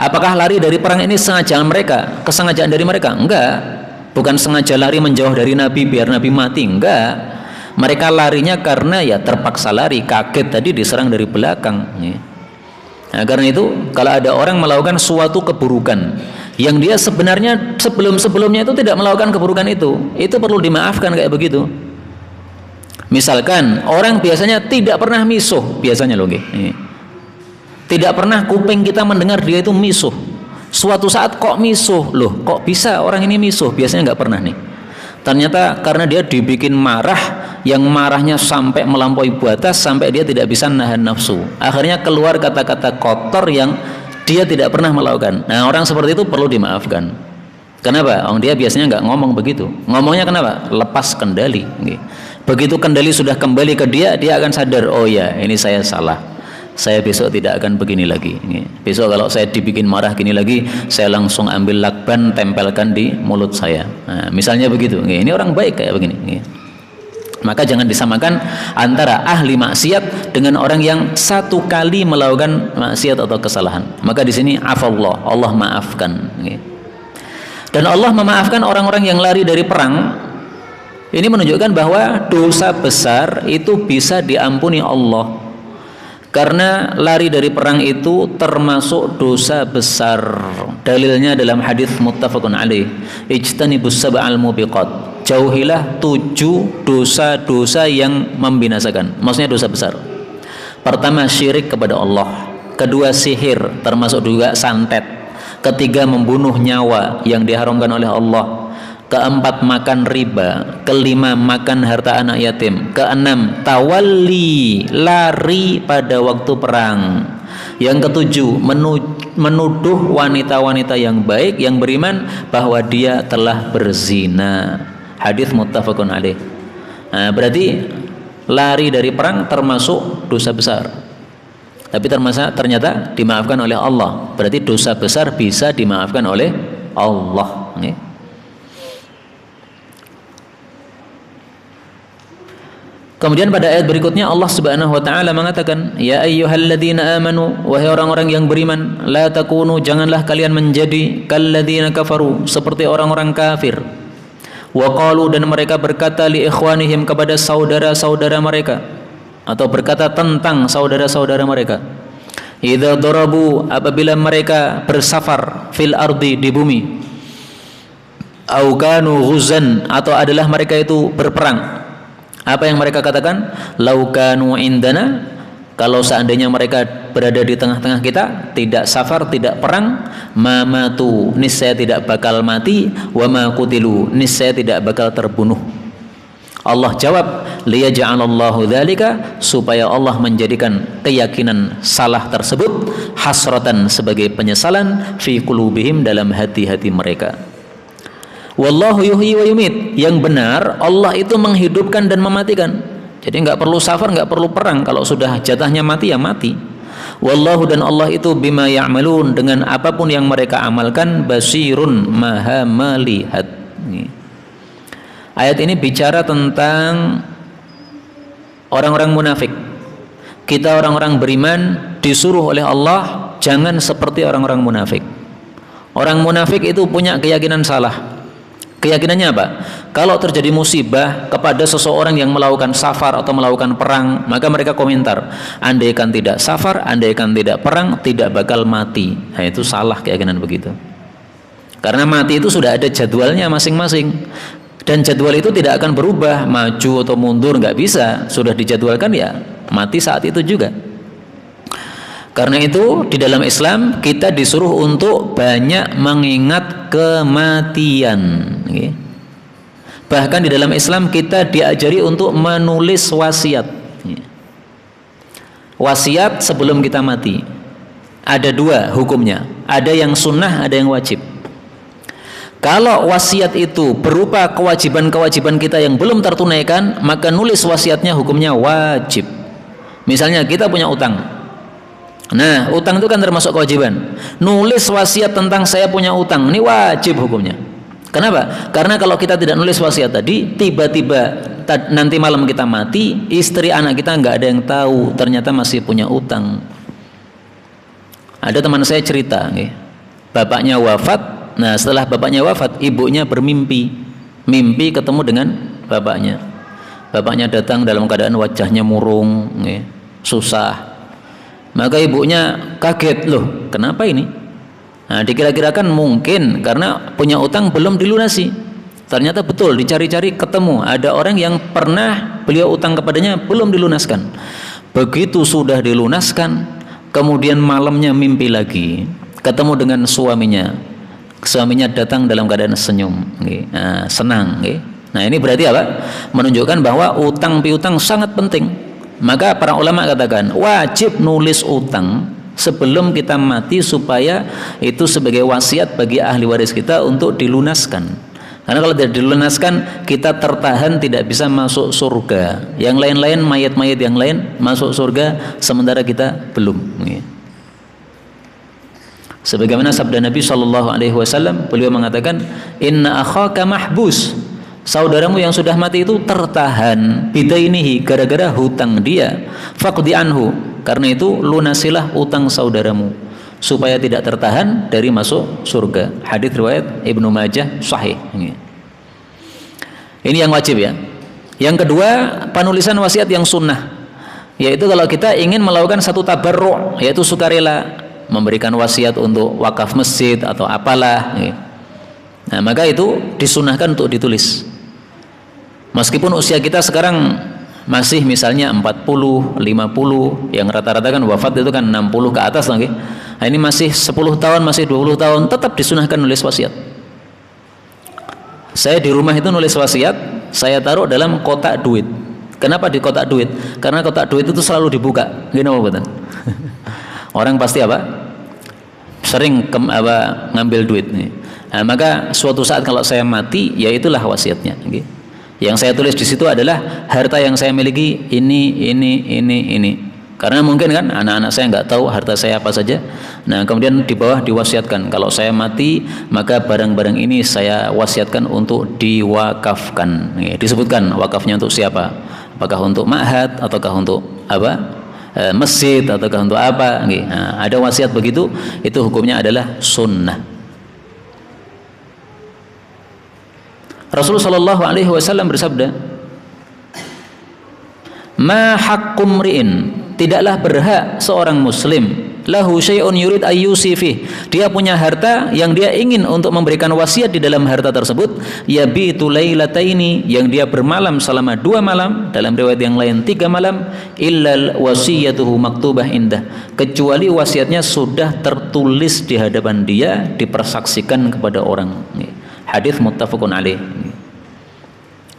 Apakah lari dari perang ini kesengajaan dari mereka? Enggak. Bukan sengaja lari menjauh dari Nabi biar Nabi mati, enggak. Mereka larinya karena ya terpaksa lari, kaget tadi diserang dari belakang. Nah, karena itu kalau ada orang melakukan suatu keburukan yang dia sebenarnya sebelumnya itu tidak melakukan keburukan itu perlu dimaafkan kayak begitu. Misalkan orang biasanya tidak pernah misuh, biasanya loh, tidak pernah kuping kita mendengar dia itu misuh. Suatu saat kok misuh, loh kok bisa orang ini misuh, biasanya nggak pernah nih. Ternyata karena dia dibikin marah, yang marahnya sampai melampaui batas sampai dia tidak bisa nahan nafsu, akhirnya keluar kata-kata kotor yang dia tidak pernah melakukan. Nah, orang seperti itu perlu dimaafkan. Kenapa? Dia biasanya nggak ngomong begitu. Ngomongnya kenapa? Lepas kendali. Begitu kendali sudah kembali ke dia, dia akan sadar, oh ya ini saya salah. Saya besok tidak akan begini lagi. Besok kalau saya dibikin marah gini lagi, saya langsung ambil lakban, tempelkan di mulut saya. Nah, misalnya begitu. Ini orang baik kayak begini. Maka jangan disamakan antara ahli maksiat dengan orang yang satu kali melakukan maksiat atau kesalahan. Maka di sini afallah, Allah maafkan. Dan Allah memaafkan orang-orang yang lari dari perang. Ini menunjukkan bahwa dosa besar itu bisa diampuni Allah. Karena lari dari perang itu termasuk dosa besar. Dalilnya dalam hadis muttafaqun alaih, ijtanibus sab'al mubiqat, jauhilah 7 dosa-dosa yang membinasakan. Maksudnya dosa besar. Pertama, syirik kepada Allah. Kedua, sihir, termasuk juga santet. Ketiga, membunuh nyawa yang diharamkan oleh Allah. Keempat, makan riba. Kelima, makan harta anak yatim. Keenam, tawalli, lari pada waktu perang. Yang ketujuh, menuduh wanita-wanita yang baik, yang beriman, bahwa dia telah berzina. Hadis muttafaqun alaih. Nah, berarti lari dari perang termasuk dosa besar. Tapi ternyata dimaafkan oleh Allah. Berarti dosa besar bisa dimaafkan oleh Allah. Kemudian pada ayat berikutnya Allah Subhanahu wa taala mengatakan, ya ayyuhalladzina amanu, wahai orang-orang yang beriman, la takunu, janganlah kalian menjadi kalladzina kafaru, seperti orang-orang kafir. Wa qalu, dan mereka berkata li ikhwanihim, kepada saudara-saudara mereka, atau berkata tentang saudara-saudara mereka, idza darabu, apabila mereka bersafar fil ardi, di bumi, au kanu ghuzan, atau adalah mereka itu berperang. Apa yang mereka katakan? Laukanu indana, kalau seandainya mereka berada di tengah-tengah kita, tidak safar, tidak perang, mamatu, niscaya tidak bakal mati, wa ma qutilu, niscaya tidak bakal terbunuh. Allah jawab, liyaj'alallahu dzalika, supaya Allah menjadikan keyakinan salah tersebut hasratan, sebagai penyesalan, fi qulubihim, dalam hati-hati mereka. Wallahu yuhyi wa yumit, yang benar Allah itu menghidupkan dan mematikan. Jadi nggak perlu safar, nggak perlu perang, kalau sudah jatahnya mati ya mati. Wallahu, dan Allah itu bima ya'malun, dengan apapun yang mereka amalkan, basirun, maha melihat. Ayat ini bicara tentang orang-orang munafik. Kita orang-orang beriman disuruh oleh Allah jangan seperti orang-orang munafik. Orang munafik itu punya keyakinan salah. Keyakinannya apa? Kalau terjadi musibah kepada seseorang yang melakukan safar atau melakukan perang, maka mereka komentar, andaikan tidak safar, andaikan tidak perang, tidak bakal mati. Nah, itu salah keyakinan begitu. Karena mati itu sudah ada jadwalnya masing-masing. Dan jadwal itu tidak akan berubah, maju atau mundur, nggak bisa. Sudah dijadwalkan ya, mati saat itu juga. Karena itu di dalam Islam kita disuruh untuk banyak mengingat kematian. Bahkan di dalam Islam kita diajari untuk menulis wasiat. Wasiat sebelum kita mati. Ada dua hukumnya. Ada yang sunnah, ada yang wajib. Kalau wasiat itu berupa kewajiban-kewajiban kita yang belum tertunaikan, maka nulis wasiatnya hukumnya wajib. Misalnya kita punya utang. Nah, utang itu kan termasuk kewajiban. Nulis wasiat tentang saya punya utang, ini wajib hukumnya. Kenapa? Karena kalau kita tidak nulis wasiat tadi, tiba-tiba nanti malam kita mati, istri anak kita nggak ada yang tahu ternyata masih punya utang. Ada teman saya cerita, bapaknya wafat. Nah, setelah bapaknya wafat, ibunya bermimpi, mimpi ketemu dengan bapaknya. Bapaknya datang dalam keadaan wajahnya murung, susah. Maka ibunya kaget, loh kenapa ini? Nah, dikira-kirakan mungkin karena punya utang belum dilunasi. Ternyata betul, dicari-cari ketemu ada orang yang pernah beliau utang kepadanya belum dilunaskan. Begitu sudah dilunaskan, kemudian malamnya mimpi lagi, ketemu dengan suaminya. Suaminya datang dalam keadaan senyum, senang. Nah, ini berarti apa? Menunjukkan bahwa utang piutang sangat penting. Maka para ulama katakan wajib nulis utang sebelum kita mati supaya itu sebagai wasiat bagi ahli waris kita untuk dilunaskan. Karena kalau tidak dilunaskan kita tertahan tidak bisa masuk surga. Yang lain-lain mayat-mayat yang lain masuk surga sementara kita belum. Sebagaimana sabda Nabi SAW, beliau mengatakan inna akhaka mahbus. Saudaramu yang sudah mati itu tertahan bidainihi gara-gara hutang dia, faqdi anhu, karena itu lunasilah utang saudaramu supaya tidak tertahan dari masuk surga. Hadis riwayat Ibnu Majah sahih. Ini yang wajib ya. Yang kedua, penulisan wasiat yang sunnah, yaitu kalau kita ingin melakukan satu tabarruk, yaitu sukarela memberikan wasiat untuk wakaf masjid atau apalah. Nah, maka itu disunahkan untuk ditulis. Meskipun usia kita sekarang masih misalnya 40, 50, yang rata-rata kan wafat itu kan 60 ke atas lagi. Nah, ini masih 10 tahun, masih 20 tahun, tetap disunahkan nulis wasiat. Saya di rumah itu nulis wasiat, saya taruh dalam kotak duit. Kenapa di kotak duit? Karena kotak duit itu selalu dibuka. Gini apa betul? Orang pasti apa? Sering ngambil duit nih. Nah, maka suatu saat kalau saya mati, ya itulah wasiatnya. Yang saya tulis di situ adalah harta yang saya miliki ini. Karena mungkin kan anak-anak saya nggak tahu harta saya apa saja. Nah, kemudian di bawah diwasiatkan kalau saya mati maka barang-barang ini saya wasiatkan untuk diwakafkan. Disebutkan wakafnya untuk siapa? Apakah untuk ma'had ataukah untuk apa? Masjid ataukah untuk apa? Nah, ada wasiat begitu, itu hukumnya adalah sunnah. Rasulullah Shallallahu Alaihi Wasallam bersabda, "Ma haqqum ri'in, tidaklah berhak seorang muslim lahu syai'un yurid ayyusifih, dia punya harta yang dia ingin untuk memberikan wasiat di dalam harta tersebut, yabitu lailataini, yang dia bermalam selama 2 malam, dalam riwayat yang lain 3 malam, illal wasiyatuhu maktubah indah, kecuali wasiatnya sudah tertulis di hadapan dia, dipersaksikan kepada orang." Hadis muttafaqun alaih.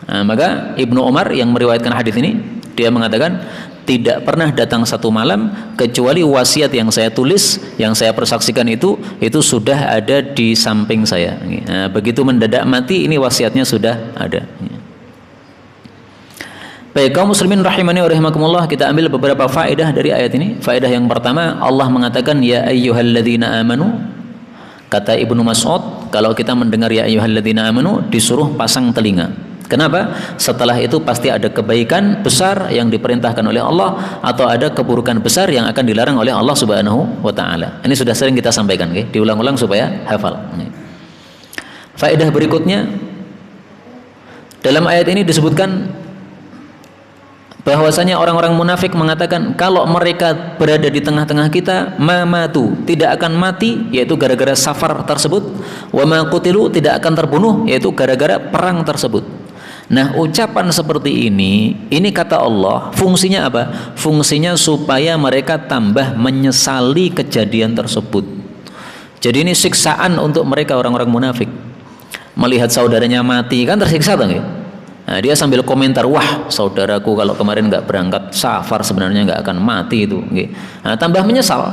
Nah, maka Ibnu Umar yang meriwayatkan hadis ini, dia mengatakan tidak pernah datang satu malam kecuali wasiat yang saya tulis, yang saya persaksikan itu sudah ada di samping saya. Nah, begitu mendadak mati, ini wasiatnya sudah ada. Baik, kaum muslimin rahimani wa rahimakumullah, kita ambil beberapa faedah dari ayat ini. Faedah yang pertama, Allah mengatakan ya ayyuhalladzina amanu. Kata Ibnu Mas'ud, kalau kita mendengar ya ayyuhalladzina amanu, disuruh pasang telinga. Kenapa? Setelah itu pasti ada kebaikan besar yang diperintahkan oleh Allah atau ada keburukan besar yang akan dilarang oleh Allah Subhanahu wa taala. Ini sudah sering kita sampaikan, diulang-ulang supaya hafal. Faedah berikutnya, dalam ayat ini disebutkan bahwasanya orang-orang munafik mengatakan kalau mereka berada di tengah-tengah kita, mamatu, tidak akan mati, yaitu gara-gara safar tersebut, wa ma qutilu, tidak akan terbunuh, yaitu gara-gara perang tersebut. Nah, ucapan seperti ini kata Allah, fungsinya apa? Fungsinya supaya mereka tambah menyesali kejadian tersebut. Jadi ini siksaan untuk mereka orang-orang munafik. Melihat saudaranya mati kan tersiksa tuh, nah, dia sambil komentar, wah saudaraku kalau kemarin nggak berangkat safar sebenarnya nggak akan mati itu. Nah, tambah menyesal.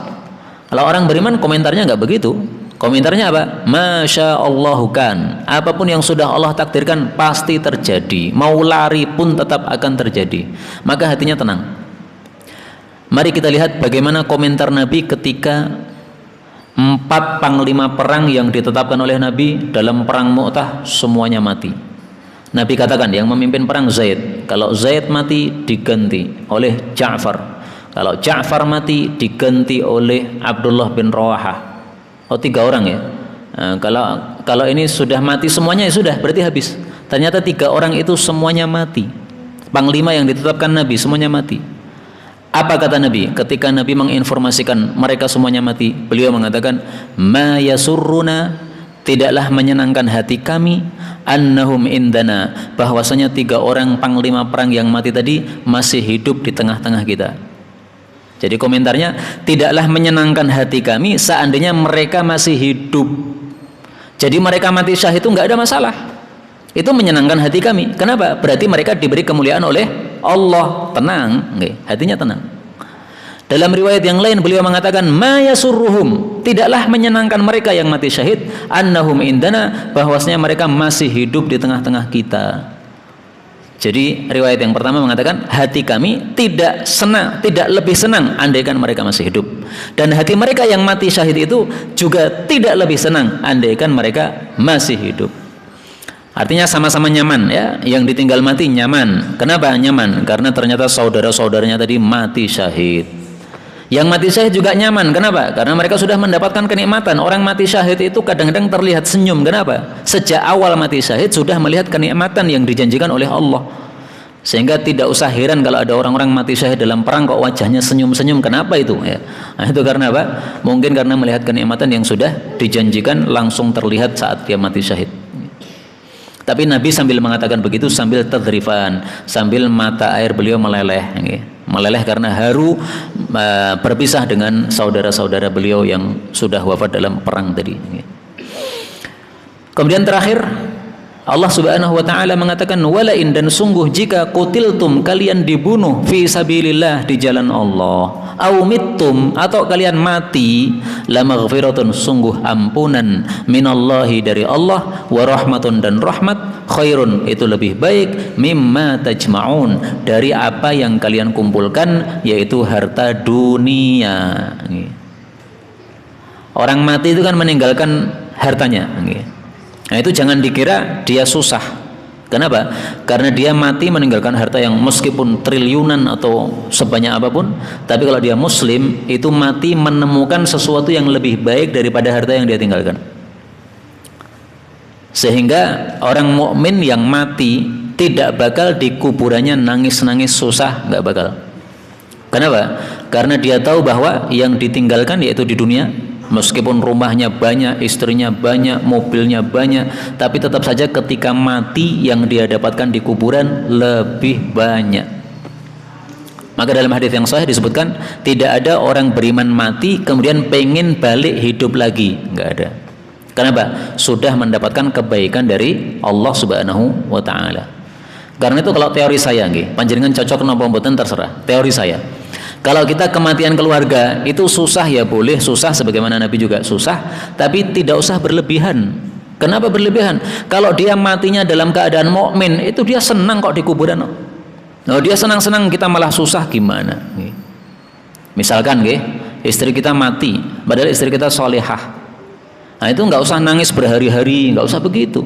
Kalau orang beriman komentarnya nggak begitu. Komentarnya apa? Masya Allahu kan. Apapun yang sudah Allah takdirkan pasti terjadi. Mau lari pun tetap akan terjadi. Maka hatinya tenang. Mari kita lihat bagaimana komentar Nabi ketika 4 panglima perang yang ditetapkan oleh Nabi dalam perang Mu'tah semuanya mati. Nabi katakan yang memimpin perang Zaid. Kalau Zaid mati diganti oleh Ja'far. Kalau Ja'far mati diganti oleh Abdullah bin Rawahah. Oh, 3 orang ya. Nah, kalau ini sudah mati semuanya ya sudah, berarti habis. Ternyata 3 orang itu semuanya mati. Panglima yang ditetapkan Nabi semuanya mati. Apa kata Nabi? Ketika Nabi menginformasikan mereka semuanya mati, beliau mengatakan, "Ma yasurruna, tidaklah menyenangkan hati kami, annahum indana, bahwasanya 3 orang panglima perang yang mati tadi masih hidup di tengah-tengah kita." Jadi komentarnya, tidaklah menyenangkan hati kami seandainya mereka masih hidup. Jadi mereka mati syahid itu nggak ada masalah. Itu menyenangkan hati kami. Kenapa? Berarti mereka diberi kemuliaan oleh Allah. Tenang, hatinya tenang. Dalam riwayat yang lain beliau mengatakan, ma yasurruhum, tidaklah menyenangkan mereka yang mati syahid, annahum indana, bahwasanya mereka masih hidup di tengah-tengah kita. Jadi riwayat yang pertama mengatakan hati kami tidak senang, tidak lebih senang andaikan mereka masih hidup, dan hati mereka yang mati syahid itu juga tidak lebih senang andaikan mereka masih hidup. Artinya sama-sama nyaman ya, yang ditinggal mati nyaman. Kenapa nyaman? Karena ternyata saudara-saudaranya tadi mati syahid. Yang mati syahid juga nyaman. Kenapa? Karena mereka sudah mendapatkan kenikmatan. Orang mati syahid itu kadang-kadang terlihat senyum. Kenapa? Sejak awal mati syahid sudah melihat kenikmatan yang dijanjikan oleh Allah. Sehingga tidak usah heran kalau ada orang-orang mati syahid dalam perang kok wajahnya senyum-senyum. Kenapa itu? Ya. Nah, itu karena apa? Mungkin karena melihat kenikmatan yang sudah dijanjikan langsung terlihat saat dia mati syahid. Tapi Nabi sambil mengatakan begitu sambil tadrifan, sambil mata air beliau meleleh, meleleh karena haru berpisah dengan saudara-saudara beliau yang sudah wafat dalam perang tadi. Kemudian terakhir Allah Subhanahu wa taala mengatakan walain, dan sungguh jika qutiltum, kalian dibunuh fi sabilillah, di jalan Allah, au mittum, atau kalian mati, la maghfiratun, sungguh ampunan, minallahi, dari Allah, wa rahmatun, dan rahmat, khairun, itu lebih baik, mimma tajma'un, dari apa yang kalian kumpulkan, yaitu harta dunia. Orang mati itu kan meninggalkan hartanya. Nah, itu jangan dikira dia susah. Kenapa? Karena dia mati meninggalkan harta yang meskipun triliunan atau sebanyak apapun, tapi kalau dia muslim itu mati menemukan sesuatu yang lebih baik daripada harta yang dia tinggalkan. Sehingga orang mukmin yang mati tidak bakal di kuburannya nangis-nangis susah, nggak bakal. Kenapa? Karena dia tahu bahwa yang ditinggalkan yaitu di dunia, meskipun rumahnya banyak, istrinya banyak, mobilnya banyak, tapi tetap saja ketika mati yang dia dapatkan di kuburan lebih banyak. Maka dalam hadis yang sahih disebutkan tidak ada orang beriman mati kemudian pengen balik hidup lagi, nggak ada. Kenapa? Sudah mendapatkan kebaikan dari Allah Subhanahu wa taala. Karena itu kalau teori saya nggih, panjenengan cocok napa mboten terserah. Teori saya, kalau kita kematian keluarga itu susah ya boleh susah, sebagaimana Nabi juga susah, tapi tidak usah berlebihan. Kenapa berlebihan? Kalau dia matinya dalam keadaan mukmin itu dia senang kok di kuburan. Nah, dia senang-senang, kita malah susah gimana? Misalkan istri kita mati, padahal istri kita solehah. Nah, itu nggak usah nangis berhari-hari, nggak usah begitu.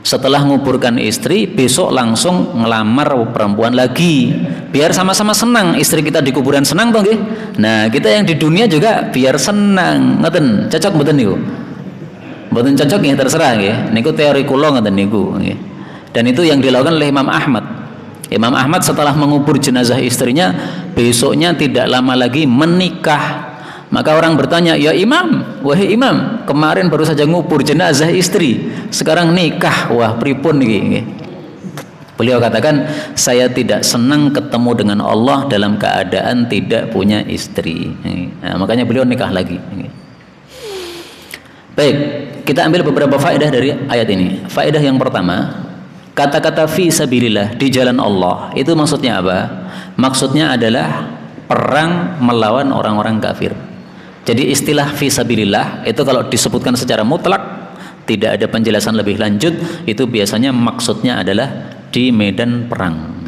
Setelah nguburkan istri, besok langsung ngelamar perempuan lagi, biar sama-sama senang. Istri kita di kuburan senang toh nggih. Nah, kita yang di dunia juga biar senang. Ngoten, cocok mboten niku? Mboten cocok nggih, terserah nggih. Niku teori kula ngoten niku nggih. Dan itu yang dilakukan oleh Imam Ahmad. Imam Ahmad setelah mengubur jenazah istrinya, besoknya tidak lama lagi menikah. Maka orang bertanya, ya Imam, wahai Imam, kemarin baru saja ngubur jenazah istri, sekarang nikah, wah pripun niki? Beliau katakan, saya tidak senang ketemu dengan Allah dalam keadaan tidak punya istri. Nah, makanya beliau nikah lagi. Baik, kita ambil beberapa faedah dari ayat ini. Faedah yang pertama, kata-kata fi sabilillah, di jalan Allah, itu maksudnya apa? Maksudnya adalah perang melawan orang-orang kafir. Jadi istilah fi sabilillah itu kalau disebutkan secara mutlak, tidak ada penjelasan lebih lanjut, itu biasanya maksudnya adalah di medan perang.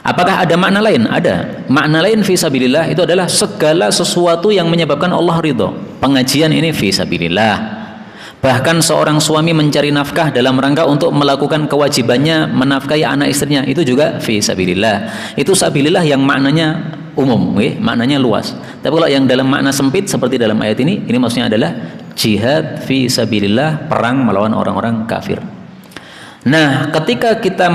Apakah ada makna lain? Ada. Makna lain fi sabilillah itu adalah segala sesuatu yang menyebabkan Allah ridho. Pengajian ini fi sabilillah. Bahkan seorang suami mencari nafkah dalam rangka untuk melakukan kewajibannya menafkahi anak istrinya, itu juga fi sabilillah. Itu sabilillah yang maknanya umum, maknanya luas. Tapi kalau yang dalam makna sempit seperti dalam ayat ini maksudnya adalah jihad fi sabilillah, perang melawan orang-orang kafir. Nah, ketika kita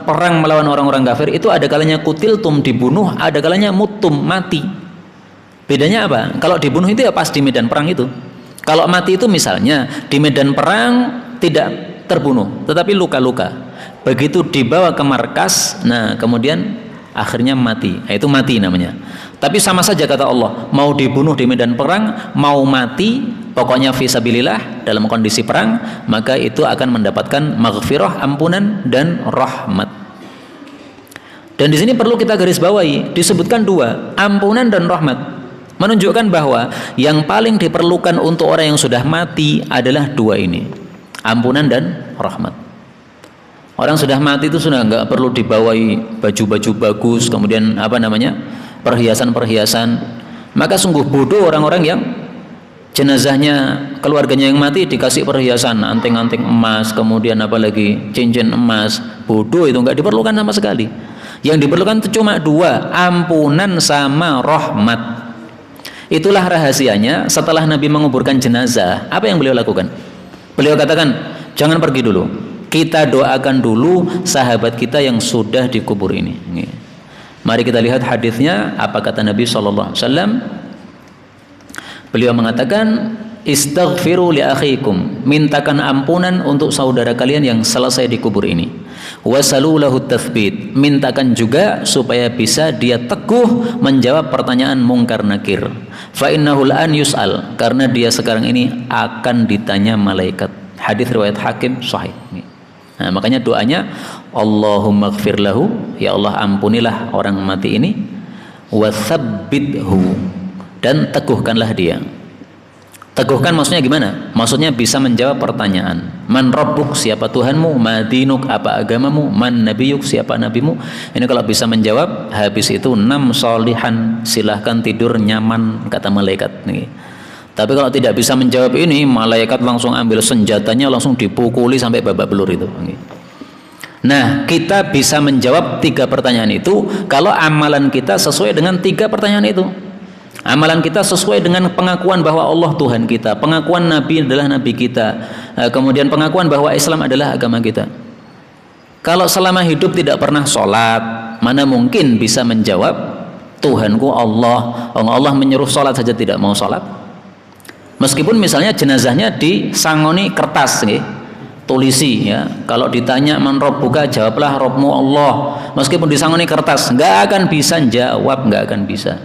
perang melawan orang-orang kafir, itu ada kalanya kutiltum, dibunuh, ada kalanya mutum, mati. Bedanya apa? Kalau dibunuh itu ya pas di medan perang itu. Kalau mati itu misalnya di medan perang tidak terbunuh, tetapi luka-luka. Begitu dibawa ke markas, nah kemudian akhirnya mati. Nah, itu mati namanya. Tapi sama saja kata Allah, mau dibunuh di medan perang, mau mati, pokoknya fisabilillah dalam kondisi perang, maka itu akan mendapatkan maghfirah, ampunan dan rahmat. Dan di sini perlu kita garis bawahi, disebutkan dua, ampunan dan rahmat. Menunjukkan bahwa yang paling diperlukan untuk orang yang sudah mati adalah dua ini, ampunan dan rahmat. Orang sudah mati itu sudah nggak perlu dibawahi baju-baju bagus, kemudian perhiasan-perhiasan. Maka sungguh bodoh orang-orang yang jenazahnya, keluarganya yang mati dikasih perhiasan, anting-anting emas, kemudian apalagi cincin emas. Bodoh, itu nggak diperlukan sama sekali. Yang diperlukan itu cuma dua, ampunan sama rahmat. Itulah rahasianya. Setelah Nabi menguburkan jenazah, apa yang beliau lakukan? Beliau katakan, jangan pergi dulu, kita doakan dulu sahabat kita yang sudah dikubur ini. Mari kita lihat hadisnya. Apa kata Nabi SAW? Beliau mengatakan, istaghfiru li akhikum, mintakan ampunan untuk saudara kalian yang selesai dikubur ini. Wasalu lahu tathbit, mintakan juga supaya bisa dia teguh menjawab pertanyaan mungkar nakir. Fa innahu an yus'al, karena dia sekarang ini akan ditanya malaikat. Hadis riwayat Hakim sahih. Nah, makanya doanya, Allahumma ighfir lahu, ya Allah ampunilah orang mati ini, wa tsabbithu, dan teguhkanlah dia. Teguhkan maksudnya gimana? Maksudnya bisa menjawab pertanyaan. Man rabbuk, siapa Tuhanmu? Ma dinuk, apa agamamu? Man nabiyuk, siapa nabimu? Ini kalau bisa menjawab, habis itu 6 solihan, silahkan tidur nyaman, kata malaikat nih. Tapi kalau tidak bisa menjawab ini, malaikat langsung ambil senjatanya, langsung dipukuli sampai babak belur itu. Nah, kita bisa menjawab 3 pertanyaan itu kalau amalan kita sesuai dengan 3 pertanyaan itu. Amalan kita sesuai dengan pengakuan bahwa Allah Tuhan kita, pengakuan Nabi adalah Nabi kita, kemudian pengakuan bahwa Islam adalah agama kita. Kalau selama hidup tidak pernah sholat, mana mungkin bisa menjawab Tuhanku Allah. Allah menyuruh sholat saja tidak mau sholat. Meskipun misalnya jenazahnya disangoni kertas, tulisi ya. Kalau ditanya man rabbuka, jawablah Rabbmu Allah. Meskipun disangoni kertas, nggak akan bisa jawab, nggak akan bisa.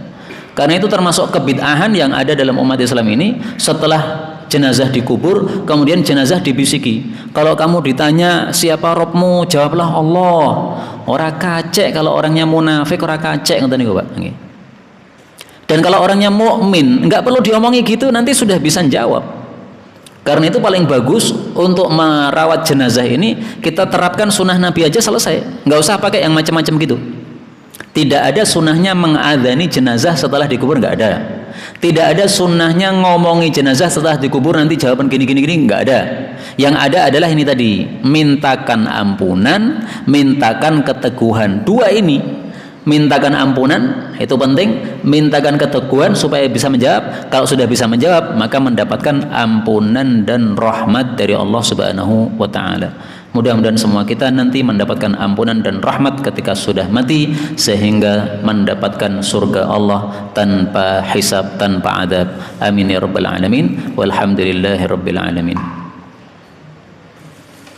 Karena itu termasuk kebid'ahan yang ada dalam umat Islam ini. Setelah jenazah dikubur, kemudian jenazah dibisiki, kalau kamu ditanya siapa Rabbmu, jawablah Allah. Ora kacek, kalau orangnya munafik ora kacek, ngoten niku Pak. Dan kalau orangnya mukmin, nggak perlu diomongi gitu, nanti sudah bisa jawab. Karena itu paling bagus untuk merawat jenazah ini, kita terapkan sunnah Nabi aja selesai, nggak usah pakai yang macam-macam gitu. Tidak ada sunnahnya mengadzani jenazah setelah dikubur, nggak ada. Tidak ada sunnahnya ngomongi jenazah setelah dikubur nanti jawaban gini, nggak ada. Yang ada adalah ini tadi, mintakan ampunan, mintakan keteguhan. 2 ini, mintakan ampunan itu penting, mintakan keteguhan supaya bisa menjawab. Kalau sudah bisa menjawab, maka mendapatkan ampunan dan rahmat dari Allah Subhanahu wa taala. Mudah-mudahan semua kita nanti mendapatkan ampunan dan rahmat ketika sudah mati, sehingga mendapatkan surga Allah tanpa hisab, tanpa adab. Amin ya rabbal alamin. Walhamdulillahi rabbil alamin.